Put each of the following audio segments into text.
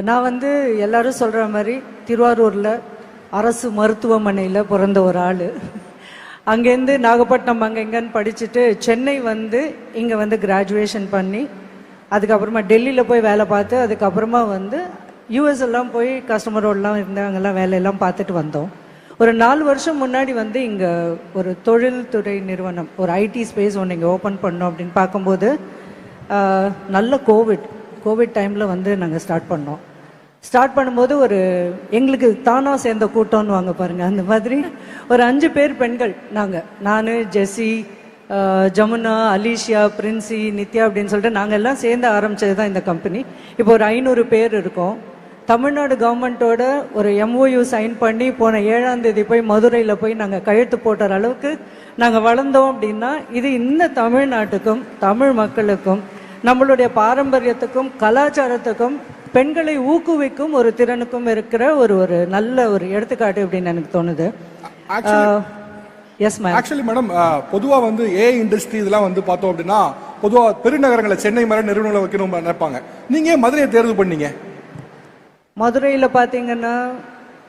நான் வந்து எல்லாரும் சொல்கிற மாதிரி திருவாரூரில் அரசு மருத்துவமனையில் பிறந்த ஒரு ஆள். அங்கேருந்து நாகப்பட்டினம் அங்கே எங்கேன்னு படிச்சுட்டு சென்னை வந்து இங்கே வந்து கிராஜுவேஷன் பண்ணி அதுக்கப்புறமா டெல்லியில் போய் வேலை பார்த்து அதுக்கப்புறமா வந்து யூஎஸ் எல்லாம் போய் கஸ்டமரோடலாம் இருந்து அங்கெல்லாம் வேலையெல்லாம் பார்த்துட்டு வந்தோம். ஒரு 4 வருஷம் முன்னாடி வந்து இங்கே ஒரு தொழில்துறை நிறுவனம், ஒரு ஐடி ஸ்பேஸ் ஒன்று இங்கே ஓப்பன் பண்ணோம் அப்படின்னு பார்க்கும்போது நல்ல கோவிட் டைமில் வந்து நாங்கள் ஸ்டார்ட் பண்ணும்போது ஒரு எங்களுக்கு தானாக சேர்ந்த கூட்டம்னு வாங்க பாருங்கள், அந்த மாதிரி ஒரு 5 பேர் பெண்கள் நான் ஜெஸ்ஸி, ஜமுனா, அலிஷியா, பிரின்சி, நித்யா அப்படின்னு சொல்லிட்டு நாங்கள் எல்லாம் சேர்ந்து ஆரம்பித்தது தான் இந்த கம்பெனி. இப்போ ஒரு 500 பேர் இருக்கோம். தமிழ்நாடு கவர்மெண்ட்டோட ஒரு MOU சைன் பண்ணி போன 7ஆம் தேதி போய் மதுரையில் போய் நாங்கள் கையெழுத்து போட்டுற அளவுக்கு நாங்கள் வளர்ந்தோம். அப்படின்னா இது இந்த தமிழ்நாட்டுக்கும் தமிழ் மக்களுக்கும் நம்மளுடைய பாரம்பரியத்துக்கும் கலாச்சாரத்துக்கும் பெண்களை ஊக்குவிக்கும் ஒரு திறனுக்கும் இருக்கிற ஒரு நல்ல ஒரு எடுத்துக்காட்டு அப்படின்னு எனக்கு தோணுது. Yes ma'am. ஆக்சுவலி மேடம், பொதுவாக வந்து ஏஐ இண்டஸ்ட்ரி இதெல்லாம் வந்து பார்த்தோம் அப்படின்னா பொதுவாக பெருநகரங்களை சென்னை மாதிரி நிறுவனங்களை வைக்கணும் நினைப்பாங்க. நீங்கள் ஏன் மதுரையை தேர்வு பண்ணீங்க? மதுரையில் பார்த்தீங்கன்னா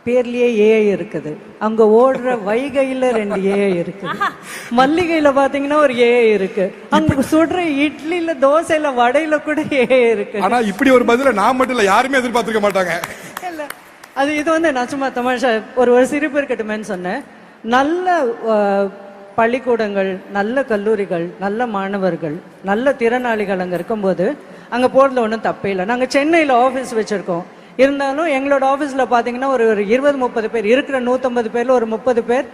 பேர்லயே ஏஐ இருக்குது. அங்க ஓடுற வைகையில 2 ஏஐ இருக்குது. மல்லிகையில பாத்தீங்கன்னா ஒரு ஏஐ இருக்கு. அங்க சுடுற இட்லியில, தோசையில, வடையில கூட ஏஐ இருக்கு. ஆனா இப்படி ஒரு பதில நான் மட்டும் இல்ல, யாருமே எதிர்பார்த்திருக்க மாட்டாங்க. இல்ல, அது இது வந்து நான் சும்மா தமாஷா ஒரு சிரிப்பு இருக்கட்டுமேன்னு சொன்னேன். நல்ல பள்ளிக்கூடங்கள், நல்ல கல்லூரிகள், நல்ல மாணவர்கள், நல்ல திறனாளிகள் அங்க இருக்கும்போது அங்க போறதுல ஒன்றும் தப்பே இல்லை. நாங்க சென்னையில ஆபீஸ் வச்சிருக்கோம். இருந்தாலும் எங்களோட ஆஃபீஸில் பார்த்தீங்கன்னா ஒரு 20-30 பேர் இருக்கிற 150 பேரில் ஒரு 30 பேர்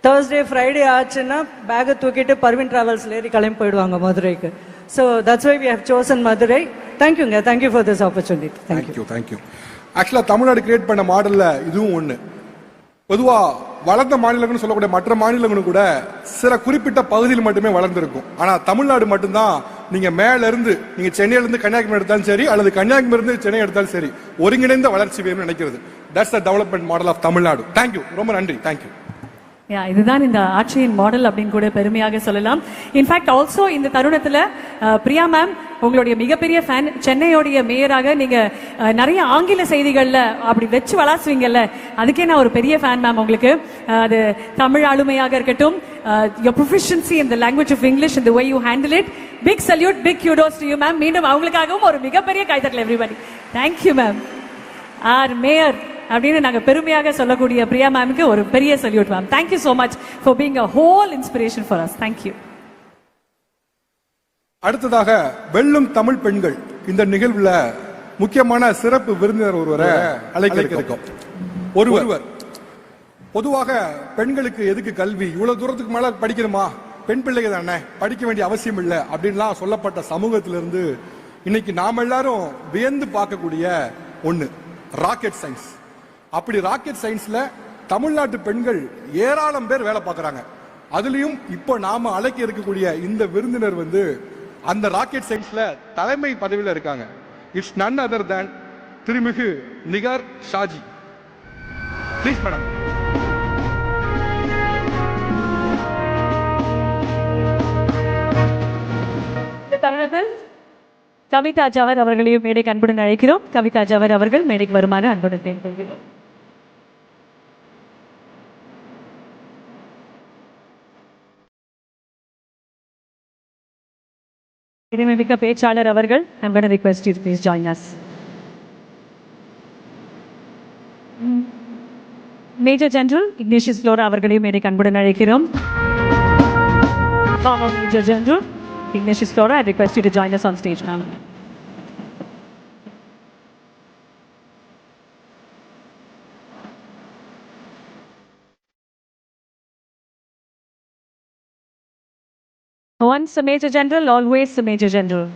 Thursday Friday ஆச்சுன்னா பேக்கை தூக்கிட்டு பர்வீன் டிராவல்ஸில் ஏறி கிளம்பி போயிடுவாங்க மதுரைக்கு. So that's why we have chosen Madurai. தேங்க்யூங்க, thank you for this opportunity. Thank you. ஆக்சுவலாக தமிழ்நாடு கிரியேட் பண்ண மாடலில் இதுவும் ஒன்று. பொதுவாக வளர்ந்த மாநிலங்கள்னு சொல்லக்கூடிய மற்ற மாநிலங்களும் கூட சில குறிப்பிட்ட பகுதியில் மட்டுமே வளர்ந்துருக்கும். ஆனால் தமிழ்நாடு மட்டும்தான் நீங்க மேல இருந்து, நீங்க சென்னையில இருந்து கன்னியாகுமரி எடுத்தாலும் சரி, அல்லது கன்னியாகுமரி இருந்து சென்னை எடுத்தாலும் சரி, ஒருங்கிணைந்த வளர்ச்சி வேணும்னு நினைக்கிறது. That's the development model of Tamil Nadu. Thank you, ரொம்ப நன்றி. தேங்க்யூ. இதுதான் இந்த ஆட்சியின் மாடல் அப்படின்னு கூட பெருமையாக சொல்லலாம். இன்ஃபேக்ட் ஆல்சோ இந்த தருணத்துல பிரியா மேம் உங்களுடைய மிகப்பெரிய ஃபேன். சென்னையோடைய மேயராக நீங்க நிறைய ஆங்கில செய்திகள்ல அப்படி வச்சு வளாசுவீங்கல்ல, அதுக்கே நான் ஒரு பெரிய ஃபேன் மேம் உங்களுக்கு. அது தமிழ் ஆளுமையாக இருக்கட்டும், your proficiency in the language of English and the way you handle it, big salute, big kudos to you ma'am. மீண்டும் அவங்களுக்காகவும் ஒரு மிகப்பெரிய கைதட்டல் everybody. Thank you ma'am. our mayor அப்படின்னு நாங்க பெருமையாக சொல்லக்கூடிய பிரியா மேமுக்கு ஒரு பெரிய salute ma'am. Thank you so much for being a whole inspiration for us. Thank you. அடுத்ததாக வெல்லும் தமிழ் பெண்கள் இந்த நிகழ்வுல முக்கியமான சிறப்பு விருந்தினர் ஒருவரை அழைக்க இருக்கோம். ஒருவர் பொதுவாக பெண்களுக்கு எதுக்கு கல்வி, இவ்வளவு தூரத்துக்கு மேல படிக்கணுமா, பெண் பிள்ளைங்க தானே, படிக்க வேண்டிய அவசியம் இல்லை அப்படின்லாம் சொல்லப்பட்ட சமூகத்திலிருந்து இன்னைக்கு நாம எல்லாரும் வியந்து பார்க்கக்கூடிய ஒண்ணு ராக்கெட் சயின்ஸ். அப்படி ராக்கெட் சயின்ஸ்ல தமிழ்நாட்டு பெண்கள் ஏராளம் பேர் வேலை பார்க்கறாங்க. அதுலயும் இப்போ நாம அழைக்க இருக்கக்கூடிய இந்த விருந்தினர் வந்து அந்த ராக்கெட் சயின்ஸ்ல தலைமை பதவியில் இருக்காங்க. இட்ஸ் நன் அதர் தேன் திருமிகு நிகார் ஷாஜி. Please madam. தருணத்தில் கவிதா ஜவர் அவர்களையும் மேடைக்கு அன்புடன் அழைக்கிறோம். கவிதா ஜவர் அவர்கள் மேடைக்கு வருமாறு அன்புடன் கேட்டுக்கொள்கிறோம். இனிமிக்க பேச்சாளர் அவர்கள், I'm going to request you to please join us. Major general Ignatius Flora அவர்களையும் மேடைக்கு அன்புடன் அழைக்கிறோம். Major general Ignatius Flora, I request you to join us on stage now. Once a Major General, always a Major General.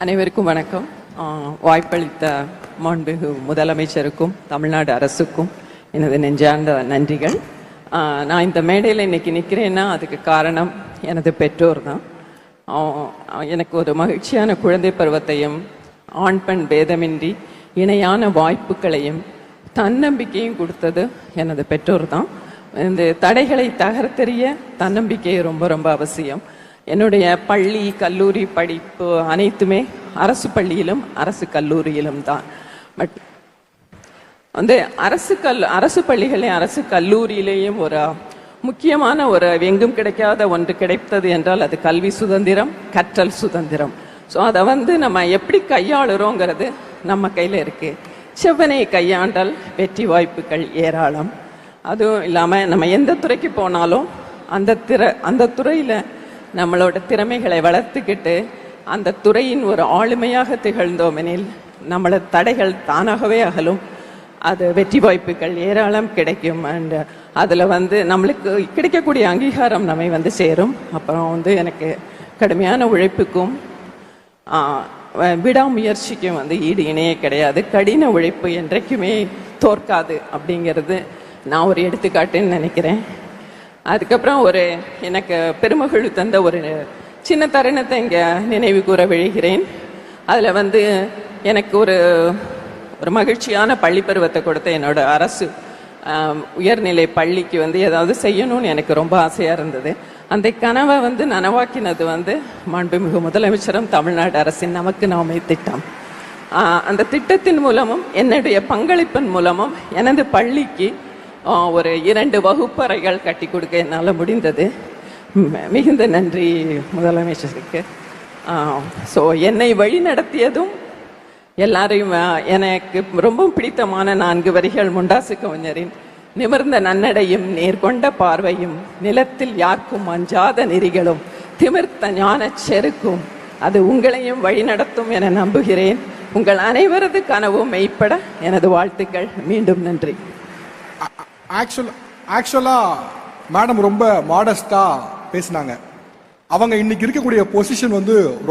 அனைவருக்கும் வணக்கம். வாய்ப்பளித்த மாண்புமிகு முதலமைச்சருக்கும் தமிழ்நாடு அரசுக்கும் எனது நெஞ்சார்ந்த நன்றிகள். நான் இந்த மேடையில் இன்னைக்கு நிற்கிறேன்னா அதுக்கு காரணம் எனது பெற்றோர் தான். எனக்கு ஒரு மகிழ்ச்சியான குழந்தை பருவத்தையும் ஆண் பெண் பேதமின்றி இணையான வாய்ப்புகளையும் தன்னம்பிக்கையும் கொடுத்தது எனது பெற்றோர் தான். இந்த தடைகளை தகர்த்தெறிய தன்னம்பிக்கை ரொம்ப ரொம்ப அவசியம். என்னுடைய பள்ளி கல்லூரி படிப்பு அனைத்துமே அரசு பள்ளியிலும் அரசு கல்லூரியிலும் தான். பட் வந்து அரசு பள்ளிகளையும் அரசு கல்லூரியிலேயும் ஒரு முக்கியமான ஒரு எங்கும் கிடைக்காத ஒன்று கிடைத்தது என்றால் அது கல்வி சுதந்திரம், கற்றல் சுதந்திரம். ஸோ அதை வந்து நம்ம எப்படி கையாளுறோங்கிறது நம்ம கையில் இருக்கு. செவ்வனை கையாண்டால் வெற்றி வாய்ப்புகள் ஏராளம். அதுவும் இல்லாமல் நம்ம எந்த துறைக்கு போனாலும் அந்த துறையில் நம்மளோட திறமைகளை வளர்த்துக்கிட்டு அந்த துறையின் ஒரு ஆளுமையாக திகழ்ந்தோமெனில் நம்மளோட தடைகள் தானாகவே அகலும். அது வெற்றி வாய்ப்புகள் ஏராளம் கிடைக்கும். அண்ட் அதில் வந்து நம்மளுக்கு கிடைக்கக்கூடிய அங்கீகாரம் நம்மை வந்து சேரும். அப்புறம் வந்து எனக்கு கடுமையான உழைப்புக்கும் விடாமுயற்சிக்கும் வந்து ஈடு இணையே கிடையாது. கடின உழைப்பு என்றைக்குமே தோற்காது அப்படிங்கிறது நான் ஒரு எடுத்துக்காட்டுன்னு நினைக்கிறேன். அதுக்கப்புறம் எனக்கு பெருமகிழ் தந்த ஒரு சின்ன தருணத்தை இங்கே நினைவு கூற விழுகிறேன். அதில் வந்து எனக்கு ஒரு மகிழ்ச்சியான பள்ளி பருவத்தை கொடுத்த என்னோட அரசு உயர்நிலை பள்ளிக்கு வந்து ஏதாவது செய்யணும்னு எனக்கு ரொம்ப ஆசையாக இருந்தது. அந்த கனவை வந்து நனவாக்கினது வந்து மாண்புமிகு முதலமைச்சரும் தமிழ்நாடு அரசின் நமக்கு நாமே திட்டம். அந்த திட்டத்தின் மூலமும் என்னுடைய பங்களிப்பின் மூலமும் எனது பள்ளிக்கு ஒரு 2 வகுப்பறைகள் கட்டி கொடுக்க என்னால் முடிந்தது. மிகுந்த நன்றி முதலமைச்சருக்கு. ஸோ என்னை வழி நடத்தியதும் எல்லாரையும் எனக்கு ரொம்ப பிடித்தமான 4 வரிகள் முண்டாசு கவிஞரின் நிமிர்ந்த நன்னடையும் நேர்கொண்ட பார்வையும் நிலத்தில் யாருக்கும் அஞ்சாத நெறிகளும் திமிர்த்த ஞான செருக்கும் அது உங்களையும் வழிநடத்தும் என நம்புகிறேன். உங்கள் அனைவரது கனவும் மெய்ப்பட எனது வாழ்த்துக்கள். மீண்டும் நன்றி. ஆக்சுவலா மேடம் ரொம்ப மாடஸ்டா பேசினாங்க. அவங்க இன்னைக்கு இருக்கக்கூடிய பொசிஷன் வந்து